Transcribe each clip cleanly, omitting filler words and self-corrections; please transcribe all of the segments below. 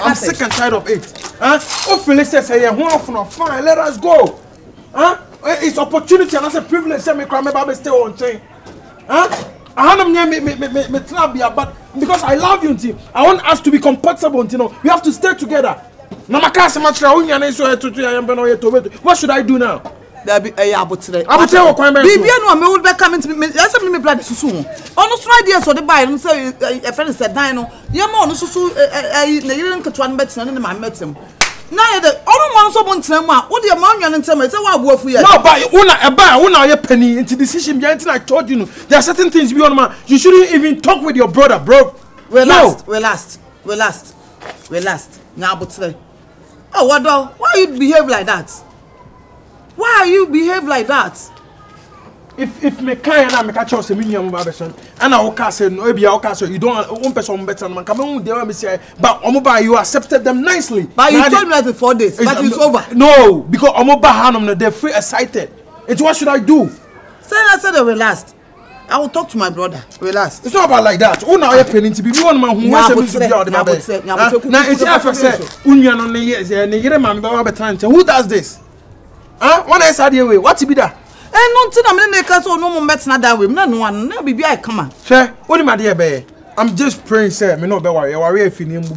I'm sick and tired of it. Oh, Phyllis say, fine, let us go. It's opportunity and that's a privilege. Say me cry, me baby stay on chain. But because I love you, I want us to be compatible. We have to stay together. What should I do now? There be a abutre. Abutre ko me. Bibi anu me would be coming to me. Yes, me blood susu. Ono so idea so the buy no say a friend said dan no. Ye ma ono susu na yire nketwa no betina ne ma metem. Na ye de ono man so bontina mu a wo de ma nwan ntem say wa abuafu ye. No, but una ye penny into decision be until I told you. There are certain things beyond man. You shouldn't even talk with your brother, bro. We last. Na abutre. Oh, what do? Why you behave like that? Why you behave like that? If me kind and me catch us a minimum barbershop, and I will say no, be our you don't one person better man. Come on, they want say, but Omoba, you accepted them nicely. But you told me that 4 days, but it's over. No, because Omoba Hanum, they're free excited. It's what should I do? I said relax. I will talk to my brother. Relax. It's not about like that. Who now you penning to be one man who wants to be out of the bed. Now it's after say, Union on the years and the man who does this? When I said way, what's it be that? And nothing I'm in the castle no more better that way. No one, no be I come on. Sir, what do my dear bear? I'm just praying, sir. Me no be worry. I worry if you need to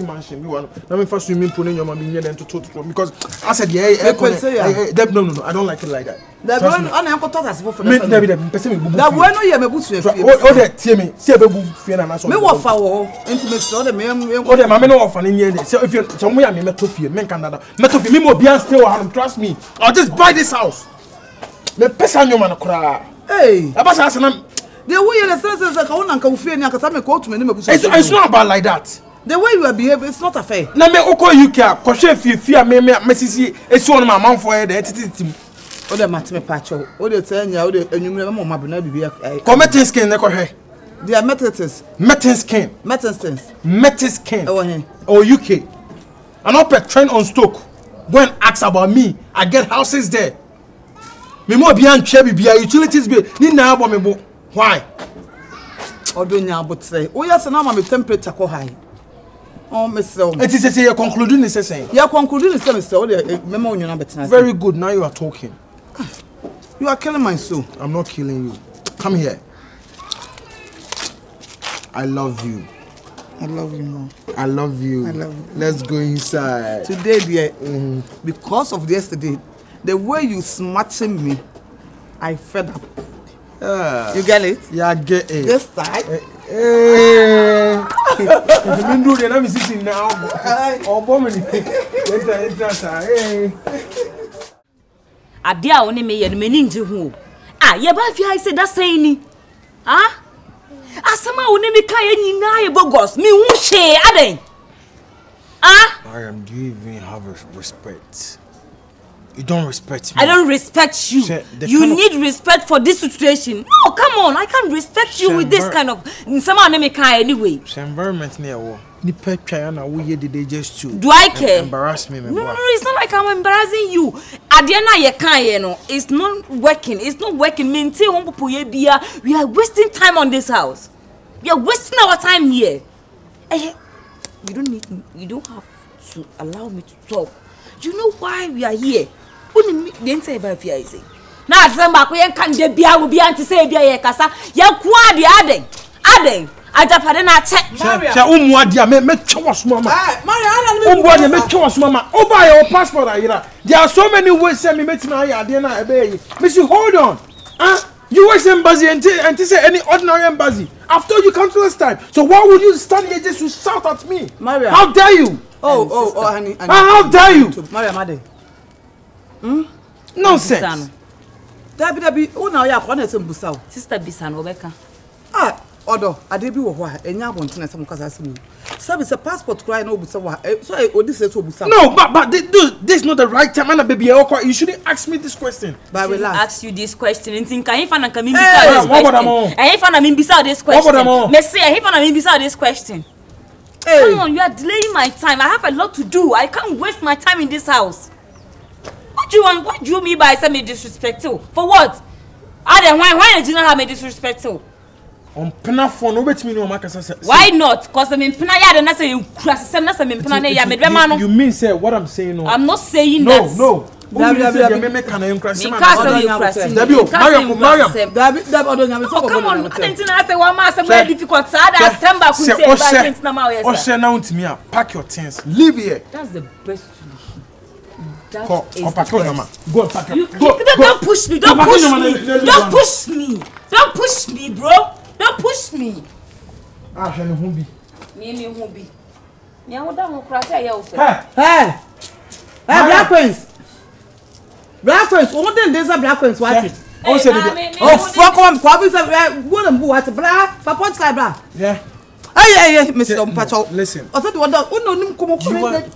mansion. You want? Let me first swimming pool in your mommy here then to because I said no, I don't like it like that. That one, I am talking as for me. That one, no, you me put you. Oh, that see me. See a baby fear and so. Me what for? Intimate so the me. Oh, the mamma no offer in here. So if you somewhere me metal fear, men Canada. Metal fear me more beyond still. Trust me. I'll just buy this house. Me person you man cry. Hey, Abasa. The way you understand is like I want to fear and I call to me. It's not about like that. The way you are behaving, it's not a fair. Na me oko UK, question fear me mesisi esi on my man for the entity. O de matime pacho. O de tell ya o de enwumre mo ma bena bibia. Metin skin ne ko hwe. They are methods. Metin skin. Metin skin. Or UK. An up a train on Stoke. Go and ask about me. I get houses there. Me mo bia ntwa bibia utilities be ni na abo me bo. Why? Odonya abotre. O yes na ma me temperature ko high. Oh, Mr. It is say you're concluding the same. You're concluding the same, Mr. Very good. Now you are talking. You are killing my soul. I'm not killing you. Come here. I love you. I love you more. I love you. I love you. Let's go inside. Today, dear, because of yesterday, the way you smashing me, I fed up. You get it? Yeah, I get it. This time. I'm sitting now. Oh, woman. Adia only me and meaning who. Ah, yeah, but I said that saying. Ah? Asama only me kayeni na bogos. Me who share, ade. Ah? Mariam, do you even have respect? You don't respect me. I don't respect you. You need respect for this situation. No, come on. I can't respect you with this kind of someone name kai anyway. The environment near war. Ni pecha na wo ye did just too. Do I care? Embarrass me, No, it's not like I'm embarrassing you. Adiana ye kan no. It's not working. It's not working. Me nti won popo ye bia. We are wasting time on this house. We are wasting our time here. You don't have to allow me to talk. You know why we are here? Didn't say about fear. Now, remember, we can't get beer will be anti say beer cassa. Ya quadi adding. I just had a check. Umwadia make choice, Mamma. Umwadia make choice, Mamma. Oh, buy your passport. There are so many ways send me met my idea. Miss you, hold on. US embassy and say any ordinary embassy. After you come to this time. So why would you stand here just to shout at me? Maria. How dare you? Oh, honey. How dare you? Maria, Made. Nonsense. Dabi, oh, now you are honest and Busau. Sister Bisan, Rebecca. Odo, I did be what, and you want to some cause me. Service a passport crying over so I this is Busau. No, but this is not the right time, and baby. You shouldn't ask me this question. But I will ask you this question and think I find a coming beside this question. Messi, I find beside this question. Come on, you are delaying my time. I have a lot to do. I can't waste my time in this house. What do you want? What do you mean by saying me disrespectful? For what? Why did you not have me disrespectful? On pena for no bet me no makasa. Why not? Cause I mean pena ya na say na say me pena na ya me dwema no. You mean say what I'm saying no? I'm not saying that. No. Mariam. Come on, I say one master very difficult. That December could say about things na ma yes. Say now to me, pack your things. Leave here. That's the best solution. Go and pack your. Don't push me. Don't push me. Don't push me, bro. Don't push me. Ah, je ne humbi. Me humbi. Me awoda ho kra say ya ofe. Hey, Black Prince. Black Prince, what did this Black Prince what? Oh, say fuck on, Kwabi say go and what bra, for point like bra. Yeah. Hey, Mr. Mpacho. Listen. I said what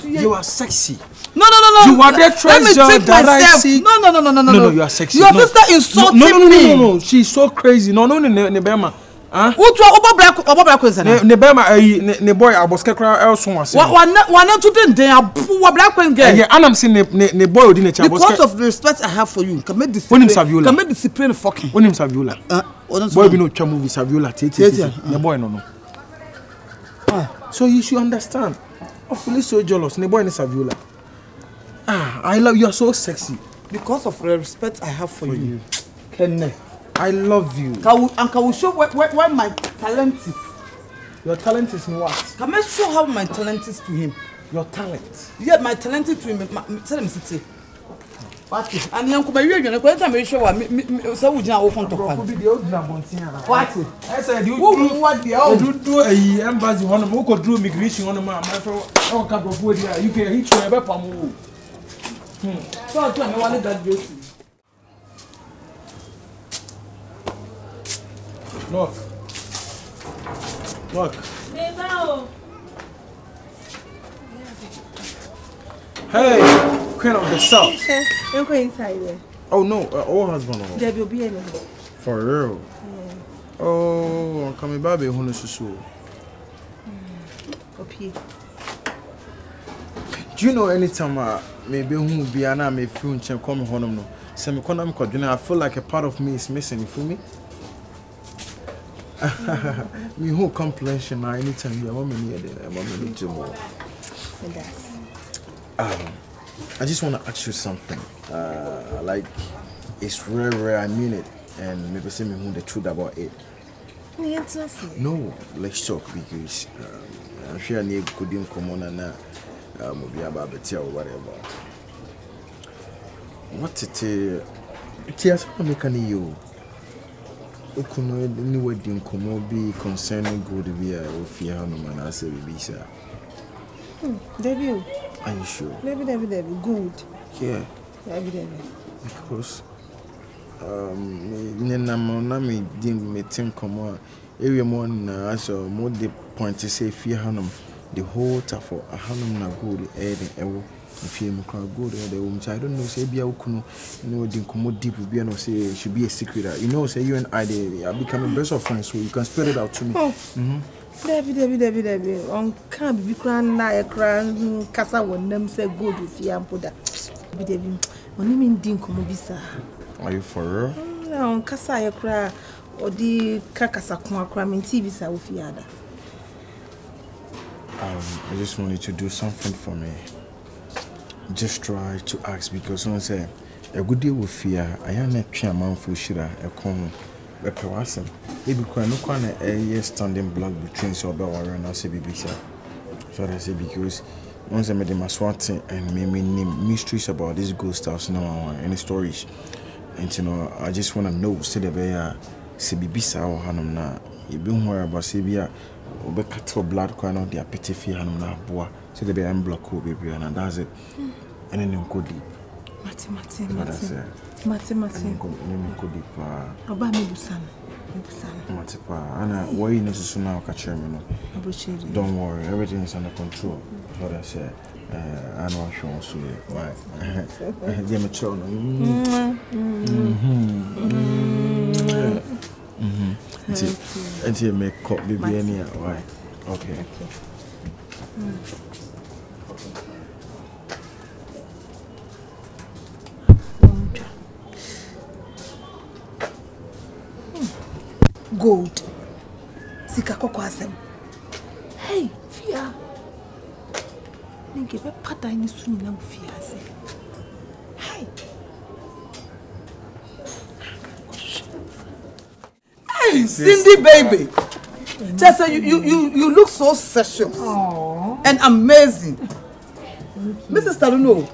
you are sexy. No. You are the treasure that I see. No, you are sexy. Your sister insulting me. No. She's so crazy. No, Nebema. Huh? What Black Prince? Nebema, ne boy, I was kekra elso was. Why not today? They are poor Black Prince girl. Yeah, and I'm saying ne boy didn't chat. Because of the respect I have for you, can make discipline. Can make discipline fucking. When him Saviola. Boy, we no cha movie Saviola. Ne boy no. So you should understand. I feel so jealous. Ne boy ne Saviola. I love you. Are so sexy. Because of the respect I have for you. Kenne. I love you. Can we show where my talent is? Your talent is in what? Can I show how my talent is to him? Your talent? Yeah, my talent is to him. Tell him city. What? And young come here, you know, I'm sure so we now open to what? I said you what the do a embassy on who could do immigration on my friend. Oh, couple of wood here. You can hit you ever from. So I don't know what that goes. Look. Hey, Queen of the South. I'm going inside there. Oh no, old husband. There will be any. For real? Yeah. Oh, I'm coming back. Who knows so? Okay. Do you know anytime maybe who be an I may feel and come home no? Some economic I feel like a part of me is missing for me. Me who completion anytime you want me near there, I want me to more. I just want to ask you something. Like it's rare, I mean it, and maybe say me who the truth about it. No, let's talk because I'm sure I need couldn't come on and be about the or whatever. What it is making you? Okuno any wedding come be concerning good be a fear no man as a baby sir. Debbie. Are you sure? Debbie, good. Yeah. Debbie. Because me didn't me think come on every morning as more the point to say fear hanum the whole for a hanum na good ever if you cry good the woman I don't know say be a okuno no didn't come deep be no say it should be a secret. You know say you and I are becoming best of friends so you can spell it out to me. Debbie. On can't be crying na crying casa when them say good with you and put that. Debbie. On him didn't come bisa. Are you for real? No, on casa ya cry or the kakasa kwa cramming TV sa with you other. I just wanted to do something for me. Just try to ask because someone say a good deal with fear. I am not a man for shira a common a person. Maybe no corner a year standing block between so about and I say BBC. So I say because once I made them a swat and me name mysteries about this ghost house no any stories. And you know, I just wanna know say the bear say BBC or Hanum na you been where about Sabia or be cattle blood crown of their petty fear Hanum na bois. So the bear block will be and that's it. And then you go deep. Mate. Oba me busan. Matepa. Anna, why you necessary now catch me? Don't worry, everything is under control. That's what I said. I know I should also right. Dear mature. Until you make cup baby any right. Okay. Gold. Sika Coquasem. Hey, Fia. Think if a pattern in Sunna Fias. Hey. Hey, Cindy, baby. Just say you look so sexual and amazing. Mrs. Taluno.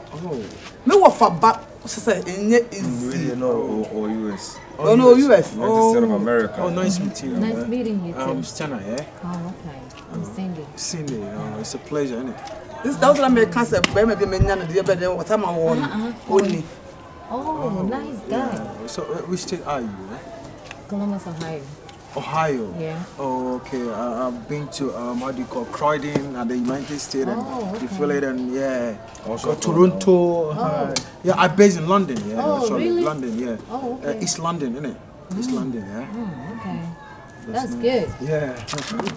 Me what for back? She said, "You know, or US." Oh no, US. United States of America. Oh, nice meeting you. Nice meeting you too. I'm Sturna, yeah. Oh, okay. I'm Cindy. Cindy, it's a pleasure, isn't it? This is what I cancer. Maybe me nyana the better. What am I want? Only. Oh, nice guy. Yeah. So, which state are you? Columbus, Ohio. Ohio. Yeah. Oh, okay. I've been to how do you call Croydon at the United States, and you feel it, and yeah. Also Toronto. Yeah, I'm based in London. Yeah. Oh, really? London, yeah. Oh, okay. East London, isn't it? East London, yeah. Oh, okay. That's good. Yeah.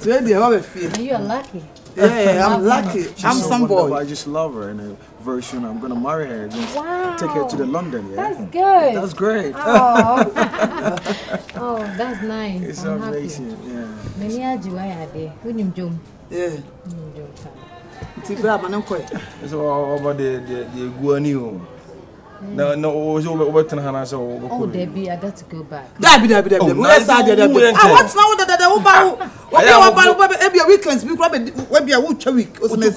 Today how I feel. And you're lucky. Yeah, I'm lucky. I'm so some boy. I just love her, and very soon I'm gonna marry her. Just take her to the London. Yeah. That's good. That's great. Oh, oh, that's nice. It's I'm amazing. happy. Yeah. Many are you there? Who knew Jum? Yeah. It's a grab and I'm quite. It's all about the guanio. No, over to Hannah. Oh, Debbie, I got to go back. Debbie. Where's that? What's now that the weekends? We grab a watch a week. Oh, Debbie.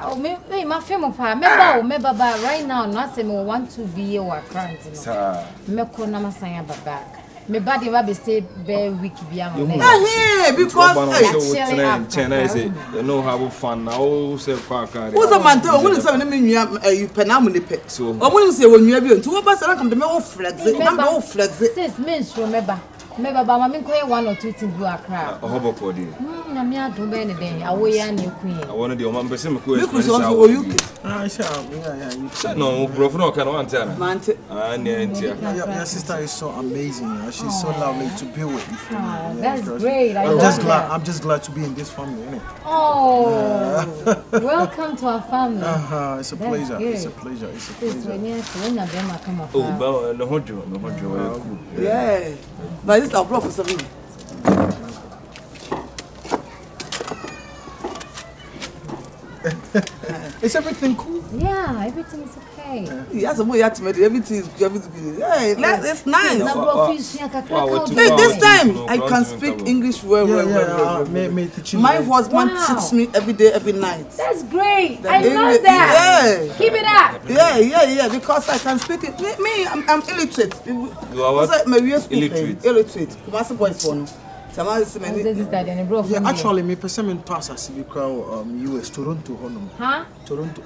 Oh, maybe my film of her. Maybe right now, nothing will want to be your friend. Meko Namasaya back. My body will stay very weak beyond. Because you know how fun now. Say, who's a man? I wouldn't say you penamony pet. So I wouldn't say when you have been 2 of us, I come to me all flags. I'm flags. Says means remember. Maybe by my 1 or 2 things you are crap. A hobo body. I'm not doing anything. Away and you queen. I wanted the woman, but some I said, no, bro, no, can one tell. Your sister is so amazing. She's so lovely to be with. That's great. I'm just glad to be in this family, innit? Oh, welcome to our family. It's a pleasure. It's a pleasure. It's a pleasure. Oh, no, yeah. But this is our brother for something. Is everything cool? Yeah, everything is okay. Yeah, so everything is hey, it's nice. This time I can speak English well. My husband teaches me every day, every night. That's great. I love that. Yeah. Keep it up. Yeah. Because I can speak it. Me, I'm illiterate. You are what? Illiterate. What's the boy's phone? Yeah, actually, me person pass as you call US Toronto. Huh? Toronto.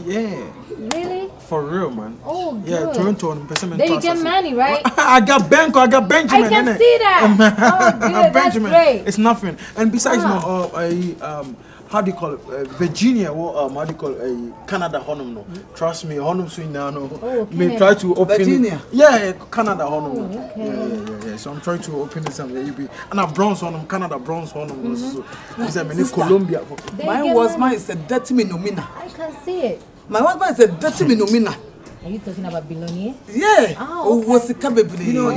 Yeah. Really? For real, man. Oh, good. Yeah, Toronto and person. Then you get money, right? I got Benko, I got Benjamin. I can see that. Oh, good. Benjamin. That's great. It's nothing. And besides, how do you call it? Virginia, how do you call it? Canada honum no. Trust me, honum swing now no. Me try to open Virginia. Yeah, Canada honum. Okay. Yeah. So I'm trying to open this and a bronze honum, Canada bronze honum. So it's a Colombia. My husband is a dirty minomina. I can see it. My husband is a dirty minomina. Are you talking about Billionaire? Yeah. Oh, okay. What's the capability? You know,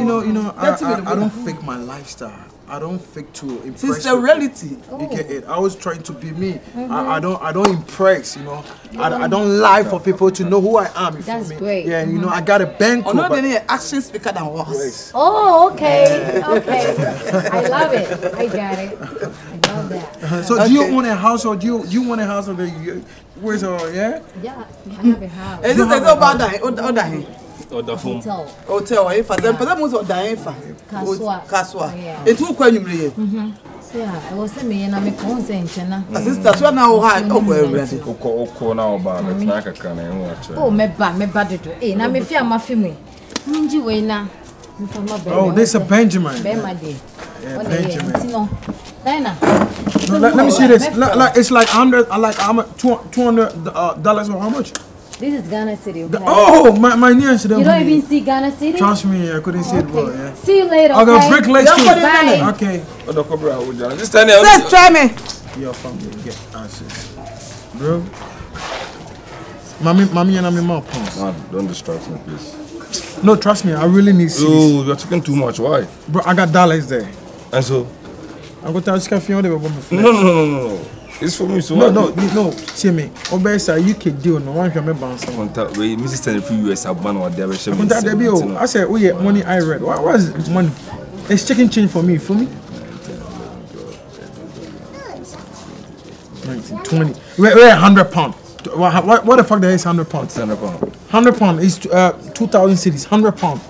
I don't fake my lifestyle. I don't fake to impress. It's the reality. You get it. I was trying to be me. I don't impress. You know, I don't lie for people to know who I am. That's great. Yeah, you know, I got a bank. Oh no, any action speaker than words. Yes. Oh, okay. Yeah. Okay. I love it. I got it. I love that. So, do you own a house or do you want a house or where's yeah? Yeah, I have a house. Is this about that? Hotel. If I most of the Kaswa. It took when you read. Yeah, I was saying, and I'm a consent. Sister, so now I ready. Oh, me bad to eh, na me fear my family. Minji way na. Oh, this is a Benjamin. Yeah, Benjamin. Let me see this. It's like $200 or how much? This is Ghana City. Okay? Oh, my niece. You don't even see Ghana City? Trust me, I couldn't see it well. Yeah. See you later. I got brick legs too. Bye. Okay. Let's try me. Your family get answers, bro. Mommy and I'm in my pants. Don't distract me, please. No, trust me, I really need CDs. Oh, you're talking too much. Why? Bro, I got dollars there. And so? I'm going to ask you if you No. It's for me, so no. See me. Obesa UK deal no one can bounce. Contact we Mrs. Tell the US have ban or there share. Contact the bill. I said, "Oh yeah, money I read. What is money? It's chicken change for me, 19, 20. We're £100. What the fuck that is £100? £100 is 2,000 cities. £100.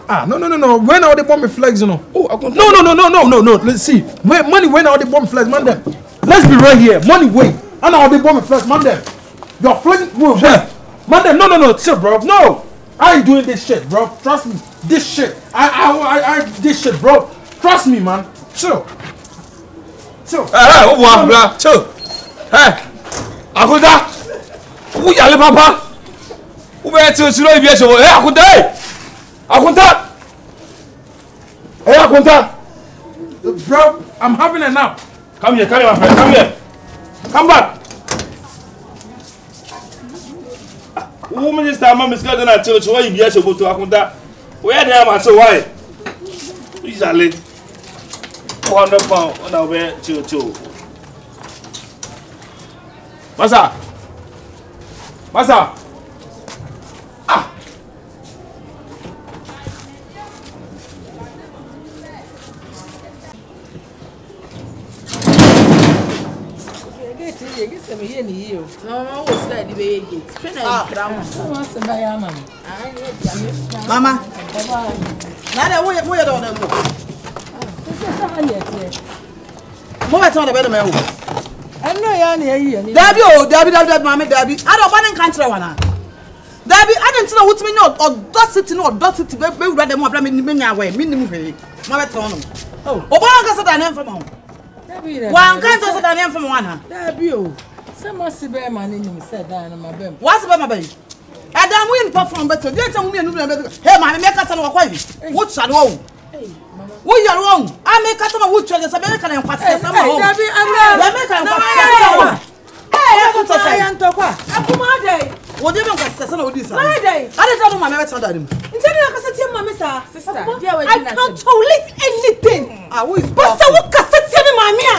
Ah, no. When are they bomb me flags, you know? Oh, no. Let's see. Where money? When are they bomb flags, man? Them. Let's be right here. Money, wait. I know how they bomb me flags, man. Them. You're flagging, man. Them. No. Chill, bro. No, I ain't doing this shit, bro. Trust me. This shit. I this shit, bro. Trust me, man. Chill. Chill. Hey, Akuda. Who yale papa? Who be to slow if you show? Hey, Akuda. Hey, Akuda. Bro, I'm having a nap. Come here, my friend. Come here. Come back. Woman is time, Miss Garden at church. Why you be so to Akuda? Where they am, so why? Please, I let £100 on our way to. Masa. Ah. Mama. Nana, we don't know. Mama told the better man. I know you're here. Debbie, Mammy, Debbie. I don't want to country one. Debbie, I don't know what me or does it to be ready more than me away, minimum. Mama told him. Oh, Obama got a name from home. One can't also a name from one. Debbie, some must be a man in him said, my baby. What's about my baby? I don't win perform better. They tell me, hey, my make us a wife. What shall I? We are wrong. I make customer wood charges American and pass some home. What do you want to say? My day. I don't know my mother told him. Sister, I can't tolerate anything. I will. But so what can say, Mamma?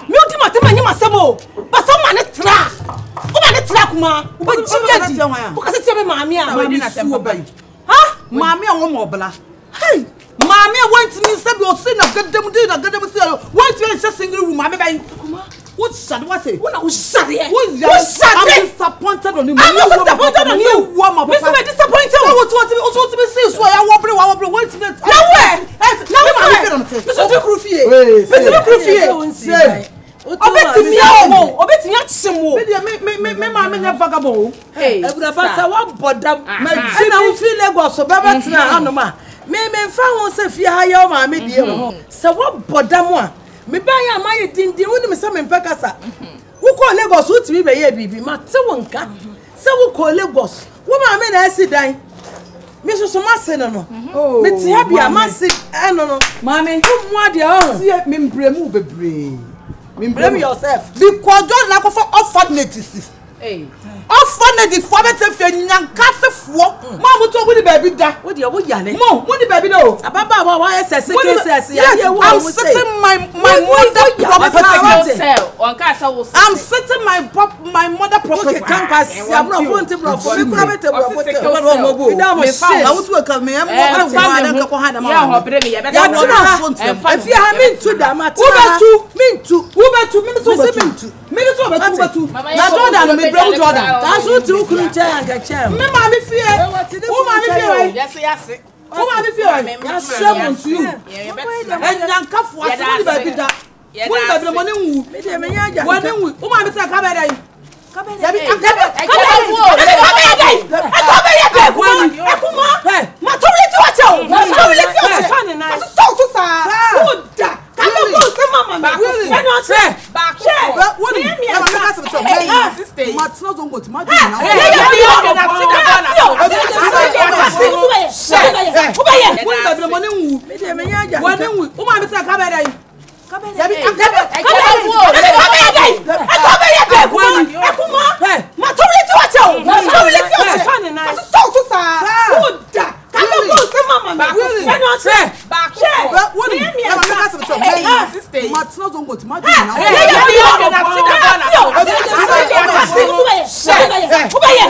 Multimatum, you must have more. But someone is track. Woman is track, ma. But you can't tell me, Mamma. Huh? Mamma, one more blah. Hey. Mammy went to me and said, you're saying a good damn dude, a good damn seal. Why do you just single room? Mammy, what shall what say? What was shut here? I'm disappointed on you. I'm not disappointed on you. Mr. Disappointed. I want to be serious. Why I want to wait to get nowhere. Mr. Croufier. Mr. Croufier. Hey, me found myself here higher my medium. So what bodam me buy my din when some in Pacasa. Who call Lagos to be by baby, Matawonka. So we call Lagos. What my men I see die. Mrs. Masseno. Oh, Miss Happy, I must say, I don't know. Mammy, what dear, me blame yourself. Because don't lack of orphanages. Hey. Orphanage for better young cafe for Mamma told me the baby that. What do you want? Mom, what the baby know? About why I says, I'm setting my mother. I'm setting my mother property. I'm not going to that's what you couldn't tell and get chair. Mamma, fear. Yes. Who are you fearing? Yes, seven to you. And young cuff was baby that. When the money, who might be a cabaret? Come Matna don't go to my